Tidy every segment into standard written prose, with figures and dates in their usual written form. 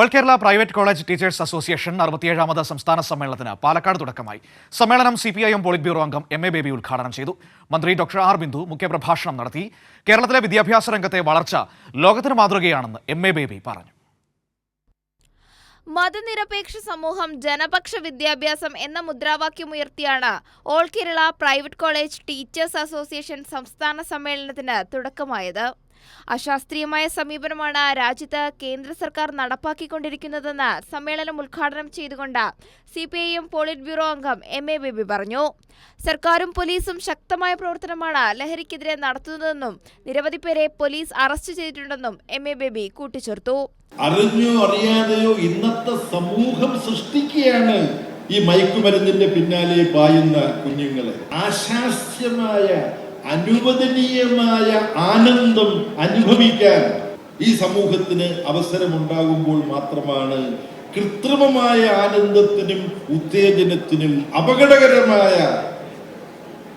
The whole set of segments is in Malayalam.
All Kerala Private College Teachers Association 67ാമത് സംസ്ഥാന സമ്മേളനത്തിന് പാലക്കാട് തുടക്കമായി. സമ്മേളനം CPIM പോളിറ്റ് ബ്യൂറോ അംഗം MA ബേബി ഉദ്ഘാടനം ചെയ്തു. മന്ത്രി ഡോക്ടർ ആർ ബിന്ദു മുഖ്യപ്രഭാഷണം നടത്തി. കേരളത്തിലെ വിദ്യാഭ്യാസ രംഗത്തെ വളർച്ച ലോകത്തിന് മാതൃകയാണെന്ന് MA ബേബി പറഞ്ഞു. മതനിരപേക്ഷ സമൂഹം ജനപക്ഷ വിദ്യാഭ്യാസം എന്ന മുദ്രാവാക്യമുയർത്തിയാണ് All Kerala Private College Teachers Association സംസ്ഥാന സമ്മേളനത്തിന് തുടക്കമായത്. അശാസ്ത്രീയമായ സമീപനമാണ് രാജ്യത്ത് കേന്ദ്ര സർക്കാർ നടപ്പാക്കിക്കൊണ്ടിരിക്കുന്നതെന്ന് സമ്മേളനം ഉദ്ഘാടനം ചെയ്തുകൊണ്ട് CPIM പോളിറ്റ് ബ്യൂറോ അംഗം MA ബേബി പറഞ്ഞു. സർക്കാരും പോലീസും ശക്തമായ പ്രവർത്തനമാണ് ലഹരിക്കെതിരെ നടത്തുന്നതെന്നും നിരവധി പേരെ പോലീസ് അറസ്റ്റ് ചെയ്തിട്ടുണ്ടെന്നും MA ബേബി കൂട്ടിച്ചേർത്തു. അറിഞ്ഞോ അറിയാതെയോ ഇന്നത്തെ സമൂഹം സൃഷ്ടിക്കുകയാണ് ഈ മയക്കുമരുന്നിന്റെ പിന്നാലെ പായുന്ന കുഞ്ഞുങ്ങളെ. ആശാസ്യമായ അനുവദനീയമായ ആനന്ദം അനുഭവിക്കാൻ ഈ സമൂഹത്തിന് അവസരമുണ്ടാകുമ്പോൾ മാത്രമാണ് കൃത്രിമമായ ആനന്ദത്തിനും ഉത്തേജനത്തിനും അപകടകരമായ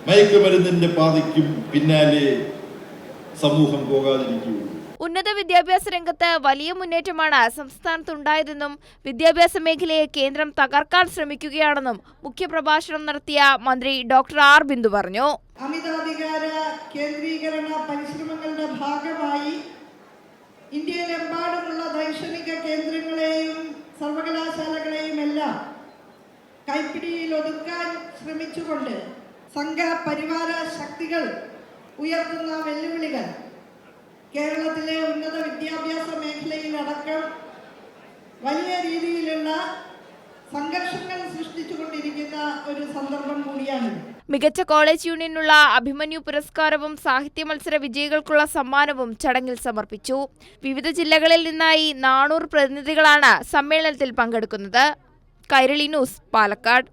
മയക്കുമരുന്നിന്റെ പാതയ്ക്കും പിന്നാലെ സമൂഹം പോകാതിരിക്കുകയുള്ളൂ. ഉന്നത വിദ്യാഭ്യാസ രംഗത്ത് വലിയ മുന്നേറ്റമാണ് സംസ്ഥാനത്തുണ്ടായതെന്നും വിദ്യാഭ്യാസ മേഖലയെ കേന്ദ്രം തകർക്കാൻ ശ്രമിക്കുകയാണെന്നും മുഖ്യപ്രഭാഷണം നടത്തിയ മന്ത്രി ഡോക്ടർ ആർ ബിന്ദു പറഞ്ഞു. അമിതാധികാര കേന്ദ്രീകരണ പരിശ്രമങ്ങളുടെ ഭാഗമായി ഇന്ത്യയിലെമ്പാടുമുള്ള ദൈക്ഷണിക കേന്ദ്രങ്ങളെയും സർവകലാശാലകളെയും എല്ലാം കൈപ്പിടിയിൽ ഒതുക്കാൻ ശ്രമിച്ചുകൊണ്ട് സംഘപരിവാര ശക്തികൾ ഉയർത്തുന്ന വെല്ലുവിളികൾ കേരളത്തിലെ ഉന്നത വിദ്യാഭ്യാസ മേഖലയിലടക്കം വലിയ രീതിയിലുള്ള സംഘർഷങ്ങൾ സൃഷ്ടിച്ചുകൊണ്ടിരിക്കുന്ന ഒരു സന്ദർഭം കൂടിയാണ്. മികച്ച കോളേജ് യൂണിയനുള്ള അഭിമന്യു പുരസ്കാരവും സാഹിത്യ മത്സര വിജയികൾക്കുള്ള സമ്മാനവും ചടങ്ങിൽ സമർപ്പിച്ചു. വിവിധ ജില്ലകളിൽ നിന്നായി 400 പ്രതിനിധികളാണ് സമ്മേളനത്തിൽ പങ്കെടുക്കുന്നത്. കൈരളി ന്യൂസ്, പാലക്കാട്.